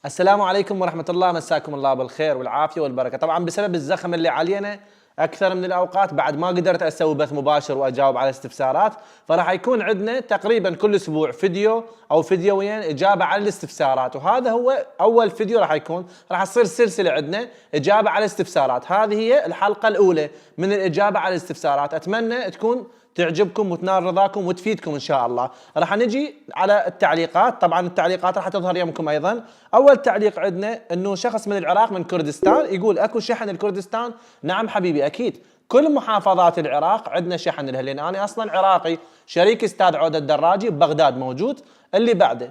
السلام عليكم ورحمة الله، مساكم الله بالخير والعافية والبركة. طبعا بسبب الزخم اللي علينا أكثر من الأوقات بعد ما قدرت أسوي بث مباشر وأجاوب على استفسارات، فراح يكون عندنا تقريبا كل أسبوع فيديو أو فيديوين إجابة على الاستفسارات، وهذا هو أول فيديو راح يكون، راح تصير سلسلة عندنا إجابة على الاستفسارات. هذه هي الحلقة الأولى من الإجابة على الاستفسارات، أتمنى تكون تعجبكم وتنال رضاكم وتفيدكم ان شاء الله. راح نجي على التعليقات، طبعا التعليقات راح تظهر يمكم ايضا. اول تعليق عندنا انه شخص من العراق من كردستان يقول اكو شحن لكردستان؟ نعم حبيبي اكيد، كل محافظات العراق عندنا شحن لها، لان انا اصلا عراقي، شريك استاذ عودة الدراجي ببغداد موجود. اللي بعده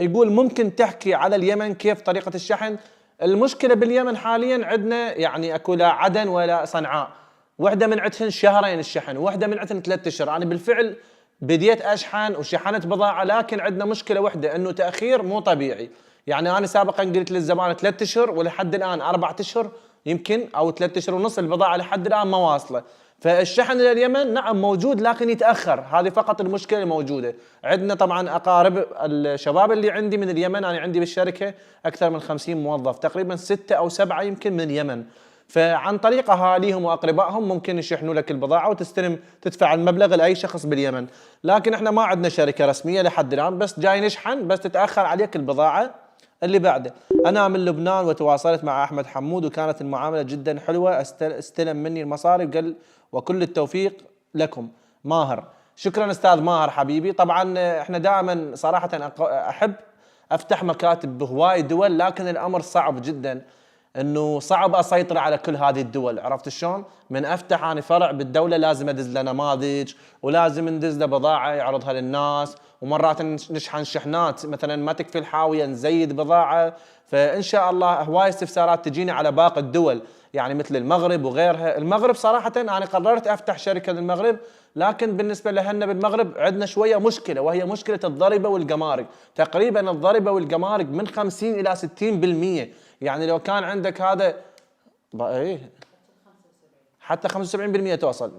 يقول ممكن تحكي على اليمن كيف طريقة الشحن؟ المشكلة باليمن حاليا عندنا يعني اكو لا عدن ولا صنعاء، وحده من عندهن شهرين الشحن، وحده من عندهن 3 اشهر. انا بالفعل بديت اشحن وشحنت بضاعه، لكن عندنا مشكله وحده انه تاخير مو طبيعي. يعني انا سابقا قلت للزبائن 3 اشهر ولحد الان 4 اشهر يمكن او 3 اشهر ونص، البضاعه لحد الان ما واصله. فالشحن لليمن نعم موجود لكن يتاخر، هذه فقط المشكله الموجوده. عندنا طبعا اقارب الشباب اللي عندي من اليمن، انا عندي بالشركه اكثر من 50 موظف، تقريبا 6 أو 7 يمكن من اليمن، فعن طريق اهاليهم واقربائهم ممكن يشحنوا لك البضاعه وتستلم تدفع المبلغ لاي شخص باليمن. لكن احنا ما عندنا شركه رسميه لحد الان، بس جاي نشحن بس تتاخر عليك البضاعه. اللي بعده، انا من لبنان وتواصلت مع احمد حمود وكانت المعامله جدا حلوه، استلم مني المصاري وقال وكل التوفيق لكم. ماهر، شكرا استاذ ماهر حبيبي. طبعا احنا دائما صراحه احب افتح مكاتب بهواي دول، لكن الامر صعب جدا، انه صعب اسيطر على كل هذه الدول. عرفت شلون؟ من افتح انا فرع بالدوله لازم ادز له نماذج، ولازم ندز له بضاعه يعرضها للناس، ومرات نشحن شحنات مثلا ما تكفي الحاويه نزيد بضاعه. فان شاء الله هواي استفسارات تجيني على باقي الدول، يعني مثل المغرب وغيرها. المغرب صراحه انا قررت افتح شركه للمغرب، لكن بالنسبه لهن بالمغرب عندنا شويه مشكله، وهي مشكله الضريبه والجمارك. تقريبا الضريبه والجمارك من 50 الى 60%، يعني لو كان عندك هذا ايه حتى 75% توصل.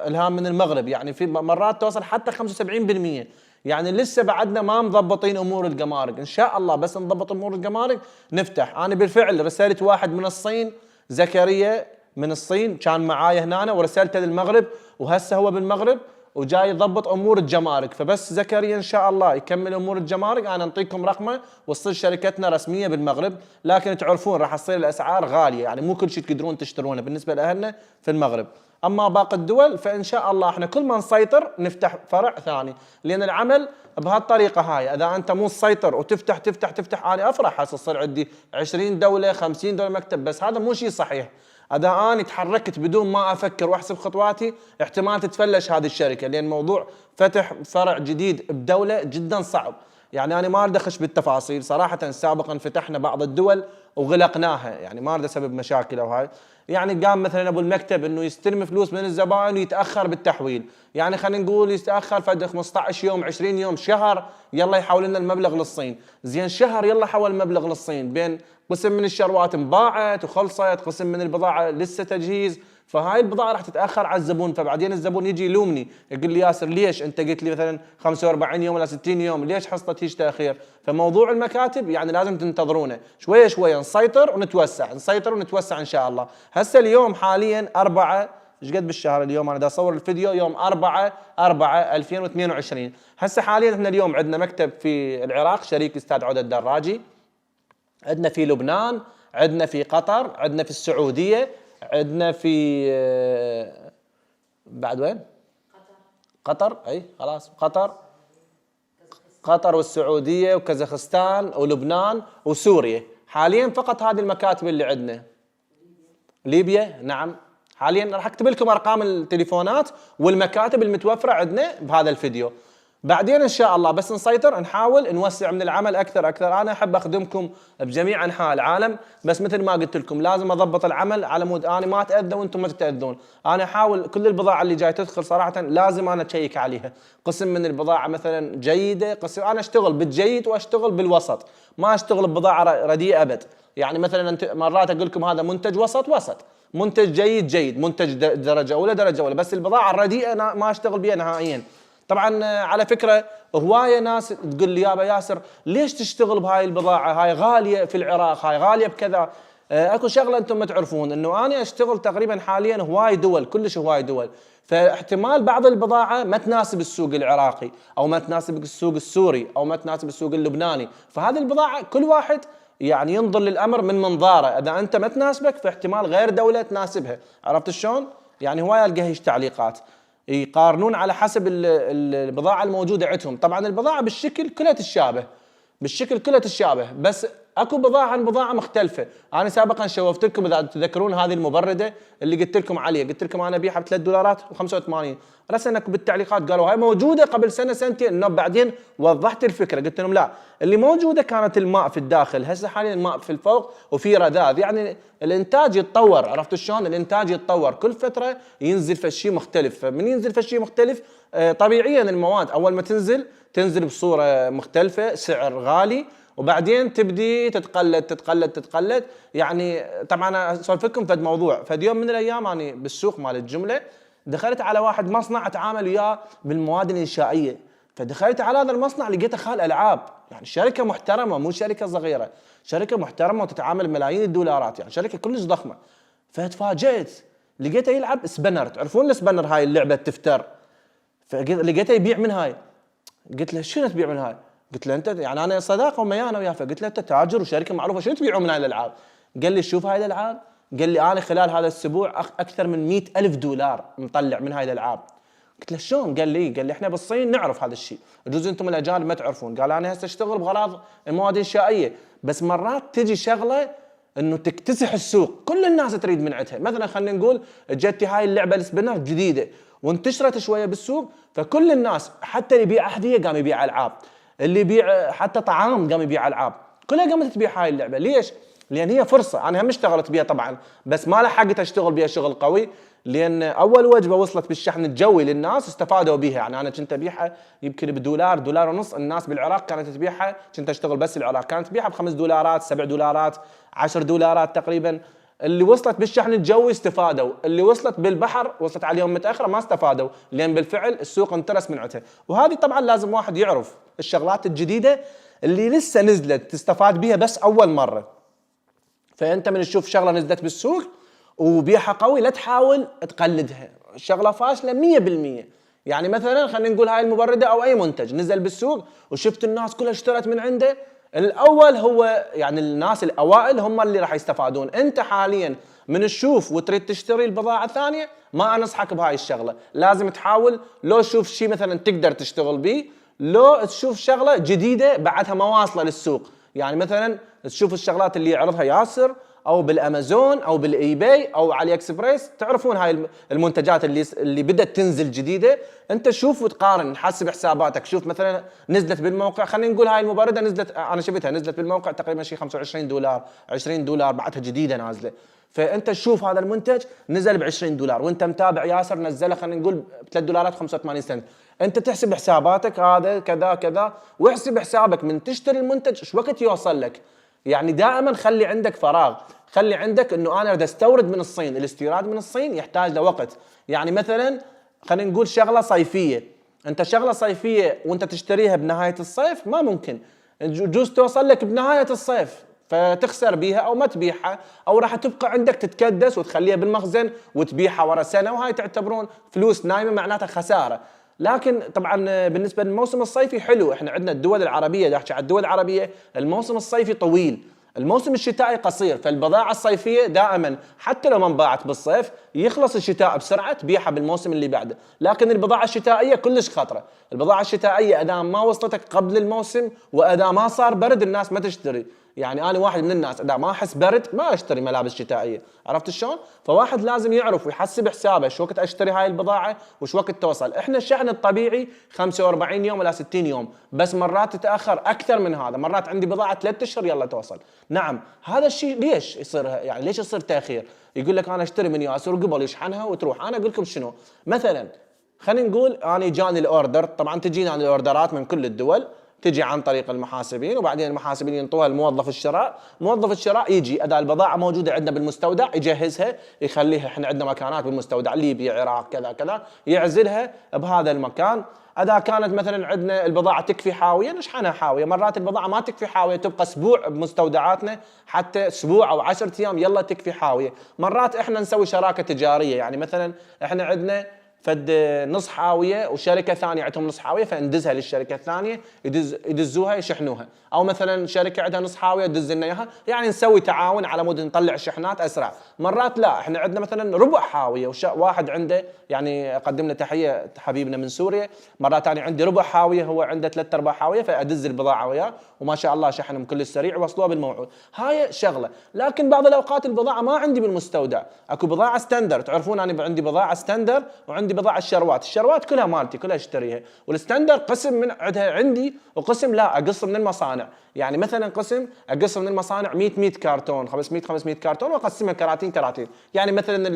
الهام من المغرب يعني في مرات توصل حتى 75%. يعني لسه بعدنا ما مضبطين امور الجمارك، ان شاء الله بس نضبط امور الجمارك نفتح. انا بالفعل رسالت واحد من الصين، زكريا من الصين كان معايا هنا ورسالته للمغرب، وهسه هو بالمغرب وجاي يضبط امور الجمارك. فبس زكريا ان شاء الله يكمل امور الجمارك انا نعطيكم رقمه وتصير شركتنا رسميه بالمغرب. لكن تعرفون راح تصير الاسعار غاليه، يعني مو كل شيء تقدرون تشترونه بالنسبه لاهلنا في المغرب. اما باقي الدول فان شاء الله احنا كل ما نسيطر نفتح فرع ثاني، لان العمل بهالطريقه هاي. اذا انت مو تسيطر وتفتح تفتح تفتح، انا افرح هسه تصير عندي 20 دوله 50 دوله مكتب، بس هذا مو شيء صحيح. اذا انا تحركت بدون ما افكر واحسب خطواتي احتمال تتفلش هذه الشركه، لان موضوع فتح فرع جديد بدوله جدا صعب. يعني انا ما اريد اخش بالتفاصيل صراحه، سابقا فتحنا بعض الدول وغلقناها، يعني ما اريد اسبب مشاكل او هاي. يعني قام مثلا ابو المكتب انه يستلم فلوس من الزبائن ويتاخر بالتحويل، يعني خلينا نقول يتاخر فد 15 يوم 20 يوم شهر، يلا يحول لنا المبلغ للصين. زين شهر يلا حول المبلغ للصين، بين قسم من الشروات انباعت وخلصت، قسم من البضاعه لسه تجهيز، فهاي البضاعه راح تتاخر على الزبون. فبعدين الزبون يجي يلومني يقول لي ياسر ليش انت قلت لي مثلا 45 يوم ولا 60 يوم، ليش حصلت هيج تاخير؟ فموضوع المكاتب يعني لازم تنتظرونه شويه شويه، نسيطر ونتوسع نسيطر ونتوسع ان شاء الله. هسه اليوم حاليا 4 ايش قد بالشهر اليوم؟ انا دا اصور الفيديو يوم 4/4/2022. هسه حاليا احنا اليوم عندنا مكتب في العراق، شريك استاذ عودة الدراجي، عندنا في لبنان، عندنا في قطر، عندنا في السعوديه، عندنا في بعد وين؟ قطر اي خلاص قطر والسعوديه وكازاخستان ولبنان وسوريا. حاليا فقط هذه المكاتب اللي عندنا. ليبيا نعم. حاليا راح اكتب لكم ارقام التليفونات والمكاتب المتوفره عندنا بهذا الفيديو. بعدين ان شاء الله بس نسيطر نحاول نوسع من العمل اكثر اكثر. انا احب اخدمكم بجميع انحاء العالم، بس مثل ما قلت لكم لازم اضبط العمل على مود انا ما اتاذى وانتم ما تتاذون. انا احاول كل البضاعه اللي جاي تدخل صراحه لازم انا اشيك عليها. قسم من البضاعه مثلا جيده، قسم انا اشتغل بالجيد واشتغل بالوسط، ما اشتغل ببضاعه رديئه ابد. يعني مثلا انت مرات اقول لكم هذا منتج وسط، منتج جيد، منتج درجه اولى درجه اولى، بس البضاعه الرديئه ما اشتغل بها نهائيا. طبعا على فكره هوايه ناس تقول لي يابا ياسر ليش تشتغل بهاي البضاعه، هاي غاليه في العراق، هاي غاليه بكذا. اكو شغله انتم ما تعرفون، انه انا اشتغل تقريبا حاليا هواي دول، كلش هواي دول، فاحتمال بعض البضاعه ما تناسب السوق العراقي، او ما تناسب السوق السوري، او ما تناسب السوق اللبناني. فهذه البضاعه كل واحد يعني ينظر للامر من منظاره، اذا انت ما تناسبك فاحتمال غير دوله تناسبها. عرفت شلون؟ يعني هواي القى هيج تعليقات يقارنون على حسب البضاعه الموجوده عندهم. طبعا البضاعه بالشكل كلها تتشابه، بالشكل كلها تتشابه، بس اكو بضاعه عن بضاعه مختلفه. انا سابقا شوفت لكم اذا تذكرون هذه المبرده اللي قلت لكم عليها، قلت لكم انا ابيعها ب $3.85، رسنك بالتعليقات قالوا هاي موجوده قبل سنه سنتين، انه بعدين وضحت الفكره قلت لهم لا، اللي موجوده كانت الماء في الداخل، هسه حاليا الماء في الفوق وفي رذاذ، يعني الانتاج يتطور. عرفت شلون؟ الانتاج يتطور كل فتره ينزل فشي مختلف، فمن ينزل فشي مختلف طبيعيا المواد اول ما تنزل بصوره مختلفه، سعر غالي، وبعدين تبدي تتقلد. يعني طبعا اسولف لكم فد موضوع، فد يوم من الايام اني بالسوق مال الجمله دخلت على واحد مصنع اتعامل وياه بالمواد الانشائيه، فدخلت على هذا المصنع لقيته خال العاب، يعني شركه محترمه مو شركه صغيره، شركه محترمه وتتعامل ملايين الدولارات، يعني شركه كلش ضخمه. فتفاجئت لقيته يلعب سبنر، تعرفون السبنر هاي اللعبه التفتر، فلقيته يبيع من هاي. قلت له شنو تبيع من هاي؟ قلت له انت يعني انا صداقه وميانه وياه، فقلت له انت تاجر وشركه معروفه شنو تبيعون من هاي الالعاب؟ قال لي شوف هاي الالعاب، قال لي انا خلال هذا الاسبوع اكثر من $100,000 مطلع من هاي الالعاب. قلت له شلون؟ قال لي احنا بالصين نعرف هذا الشيء، يجوز انتم الاجانب ما تعرفون. قال انا هسه اشتغل بغراض المواد الانشائيه، بس مرات تجي شغله انه تكتسح السوق، كل الناس تريد من عندها. مثلا خلينا نقول جتي هاي اللعبه السبنر جديده وانتشرت شويه بالسوق، فكل الناس حتى اللي يبيع احذيه قام يبيع العاب، اللي يبيع حتى طعام قام يبيع العاب، كلها قامت تبيع هاي اللعبه. ليش؟ لان هي فرصه، انا هم اشتغلت بيها طبعا بس ما لحقت اشتغل بيها شغل قوي، لان اول وجبه وصلت بالشحن الجوي للناس استفادوا بيها. يعني انا كنت ابيعها يمكن $1 $1.50، الناس بالعراق كانت تبيعها، كنت اشتغل بس العراق كانت تبيعها $5 $7 $10 تقريبا. اللي وصلت بالشحن الجوي استفادوا، اللي وصلت بالبحر وصلت عليهم متاخره ما استفادوا، لان بالفعل السوق انترس من عندها. وهذه طبعا لازم واحد يعرف الشغلات الجديده اللي لسه نزلت تستفاد بيها بس اول مره. فانت من تشوف شغله نزلت بالسوق وبيعها قوي لا تحاول تقلدها، شغله فاشله 100%. يعني مثلا خلينا نقول هاي المبرده او اي منتج نزل بالسوق وشفت الناس كلها اشترت من عنده، الاول هو يعني الناس الاوائل هم اللي راح يستفادون. انت حاليا من تشوف وتريد تشتري البضاعه الثانيه ما انصحك بهاي الشغله، لازم تحاول لو تشوف شيء مثلا تقدر تشتغل به، لو تشوف شغله جديده بعدها ما واصله للسوق. يعني مثلا تشوف الشغلات اللي يعرضها ياسر او بالامازون او بالاي باي او علي اكسبريس، تعرفون هاي المنتجات اللي بدات تنزل جديده، انت شوف وتقارن، حسب حساباتك. شوف مثلا نزلت بالموقع، خلينا نقول هاي المبرده نزلت، انا شفتها نزلت بالموقع تقريبا شيء $25 $20 بعدها جديده نازله، فانت شوف هذا المنتج نزل ب $20 وانت متابع ياسر نزله خلينا نقول ب $3.85، انت تحسب حساباتك هذا كذا كذا، واحسب حسابك من تشتري المنتج ايش وقت يوصل لك. يعني دائما خلي عندك فراغ، خلي عندك انه انا اريد استورد من الصين، الاستيراد من الصين يحتاج لوقت. يعني مثلا خلينا نقول شغله صيفيه، انت شغله صيفيه وانت تشتريها بنهايه الصيف ما ممكن، يجوز توصل لك بنهايه الصيف فتخسر بيها او ما تبيعها، او راح تبقى عندك تتكدس وتخليها بالمخزن وتبيعها ورا سنه، وهاي تعتبرون فلوس نايمه معناتها خساره. لكن طبعا بالنسبه للموسم الصيفي حلو، احنا عندنا الدول العربيه، بدي احكي على الدول العربيه الموسم الصيفي طويل، الموسم الشتائي قصير، فالبضاعه الصيفيه دائما حتى لو ما انباعت بالصيف يخلص الشتاء بسرعه تبيعها بالموسم اللي بعده. لكن البضاعه الشتائيه كلش خطره، البضاعه الشتائيه اذا ما وصلتك قبل الموسم واذا ما صار برد الناس ما تشتري. يعني انا واحد من الناس اذا ما احس برد ما اشتري ملابس شتائيه، عرفت شلون؟ فواحد لازم يعرف ويحسب حسابه شو وقت اشتري هاي البضاعه وش وقت توصل. احنا الشحن الطبيعي 45 يوم ولا 60 يوم، بس مرات تتاخر اكثر من هذا، مرات عندي بضاعه 3 اشهر يلا توصل. نعم هذا الشيء ليش يصير، يعني ليش يصير تاخير؟ يقول لك انا اشتري من ياسر قبل يشحنها وتروح. انا اقول لكم شنو، مثلا خلينا نقول انا جاني الاوردر، طبعا تجينا الاوردرات من كل الدول، تجي عن طريق المحاسبين، وبعدين المحاسبين ينطوها لموظف الشراء، موظف الشراء يجي اذا البضاعه موجوده عندنا بالمستودع يجهزها، يخليها، احنا عندنا مكانات بالمستودع ليبيا عراق كذا كذا، يعزلها بهذا المكان اذا كانت مثلا عندنا البضاعه تكفي حاويه نشحنها حاويه، مرات البضاعه ما تكفي حاويه تبقى اسبوع بمستودعاتنا، حتى اسبوع او 10 ايام يلا تكفي حاويه. مرات احنا نسوي شراكه تجاريه، يعني مثلا احنا عندنا فد نص حاويه وشركه ثانيه عندهم نص حاويه فندزها للشركه الثانيه يدزوها يشحنوها، او مثلا شركه عندها نص حاويه تدز لنا اياها، يعني نسوي تعاون على مود نطلع الشحنات اسرع. مرات لا احنا عندنا مثلا ربع حاويه واحد عنده، يعني اقدم له تحيه حبيبنا من سوريا، مرات انا عندي ربع حاويه هو عنده 3/4 حاويه فادز البضاعه وياه وما شاء الله شحنهم كل السريع ووصلوها بالموعود. هاي شغله. لكن بعض الاوقات البضاعه ما عندي بالمستودع، اكو بضاعه ستاندر، تعرفون انا عندي بضاعه ستاندر وعندي بضاعه الشروات كلها مالتي كلها اشتريها، والستاندر قسم من عندها عندي وقسم لا اقص من المصانع، يعني مثلا قسم اقص من المصانع 100 كرتون 500 كرتون واقسمها كراتين، يعني مثلا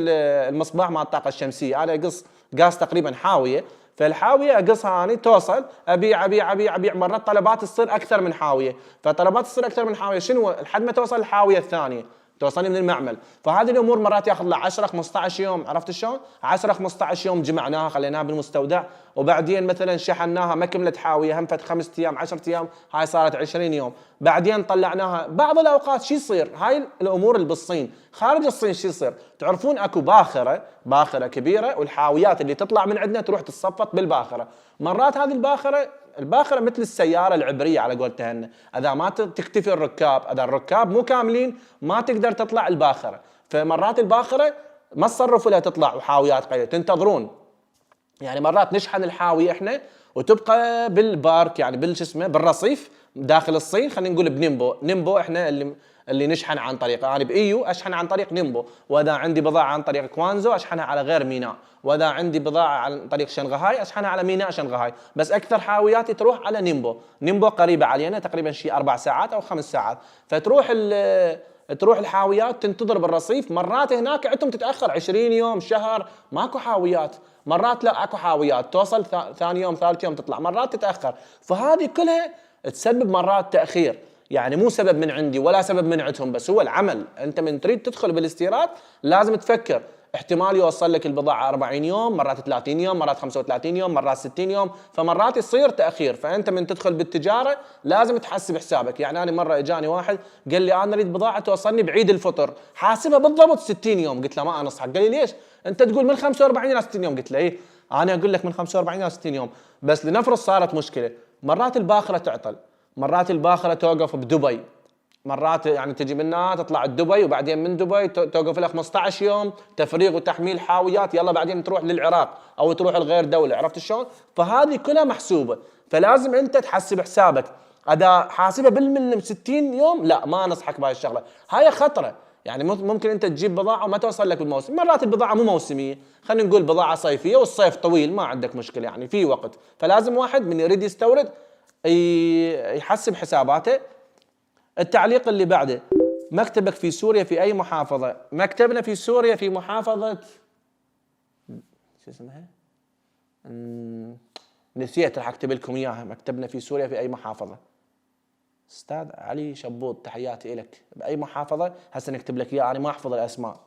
المصباح مع الطاقه الشمسيه انا اقص قاس تقريبا حاويه، فالحاويه اقصها اني توصل ابيع مرات طلبات تصير اكثر من حاويه، فطلبات تصير اكثر من حاويه شنو لحد ما توصل الحاويه الثانيه توصلني من المعمل. فهذه الامور مرات ياخذ له 10 15 يوم، عرفت شلون؟ 10 15 يوم جمعناها خليناها بالمستودع، وبعدين مثلا شحناها ما كملت حاويه هم فت 5 ايام 10 ايام، هاي صارت 20 يوم، بعدين طلعناها. بعض الاوقات شو يصير؟ هاي الامور اللي بالصين، خارج الصين شو يصير؟ تعرفون اكو باخره كبيره والحاويات اللي تطلع من عندنا تروح تتصفط بالباخره، مرات هذه الباخره مثل السياره العبريه على قولتهن، اذا ما تكتفي الركاب، اذا الركاب مو كاملين ما تقدر تطلع الباخره، فمرات الباخره ما تصرفوا لها تطلع وحاويات قليله تنتظرون، يعني مرات نشحن الحاويه احنا وتبقى بالبارك يعني بالرصيف داخل الصين، خلينا نقول بنيمبو احنا اللي نشحن عن طريقه، انا بايو اشحن عن طريق نيمبو، واذا عندي بضاعه عن طريق كوانزو اشحنها على غير ميناء، واذا عندي بضاعه عن طريق شنغهاي اشحنها على ميناء شنغهاي، بس اكثر حاوياتي تروح على نيمبو قريبه علينا تقريبا شيء 4 ساعات او 5 ساعات، تروح الحاويات تنتظر بالرصيف، مرات هناك عندهم تتاخر 20 يوم شهر ماكو حاويات، مرات لا اكو حاويات توصل ثاني يوم ثالث يوم تطلع، مرات تتاخر، فهذه كلها تسبب مرات تاخير، يعني مو سبب من عندي ولا سبب من عندهم، بس هو العمل. انت من تريد تدخل بالاستيراد لازم تفكر احتمال يوصل لك البضاعه 40 يوم، مرات 30 يوم، مرات 35 يوم، مرات 60 يوم، فمرات يصير تاخير، فانت من تدخل بالتجاره لازم تحسب حسابك. يعني انا مره اجاني واحد قال لي انا اريد بضاعه توصلني بعيد الفطر، حاسبها بالضبط 60 يوم، قلت له ما انصحك، قال لي ليش؟ انت تقول من 45 الى 60 يوم، قلت له ايه انا اقول لك من 45 الى 60 يوم، بس لنفرض صارت مشكله، مرات الباخره تعطل، مرات الباخره توقف بدبي، مرات يعني تجي منها تطلع دبي وبعدين من دبي توقف لها 15 يوم تفريغ وتحميل حاويات، يلا بعدين تروح للعراق او تروح لغير دوله، عرفت شلون؟ فهذه كلها محسوبه، فلازم انت تحسب حسابك، اذا حاسبها بالملم 60 يوم لا ما انصحك بهاي الشغله، هاي خطره، يعني ممكن انت تجيب بضاعه وما توصل لك بالموسم، مرات البضاعه مو موسميه، خلينا نقول بضاعه صيفيه والصيف طويل ما عندك مشكله يعني في وقت، فلازم واحد من يريد يستورد يحسب حساباته. التعليق اللي بعده، مكتبك في سوريا في أي محافظة؟ مكتبنا في سوريا في محافظة شو اسمها؟ نسيت راح اكتب لكم اياها، مكتبنا في سوريا في أي محافظة؟ استاذ علي شبوط تحياتي لك، بأي محافظة؟ هسه نكتب لك اياها، أنا ما أحفظ الأسماء.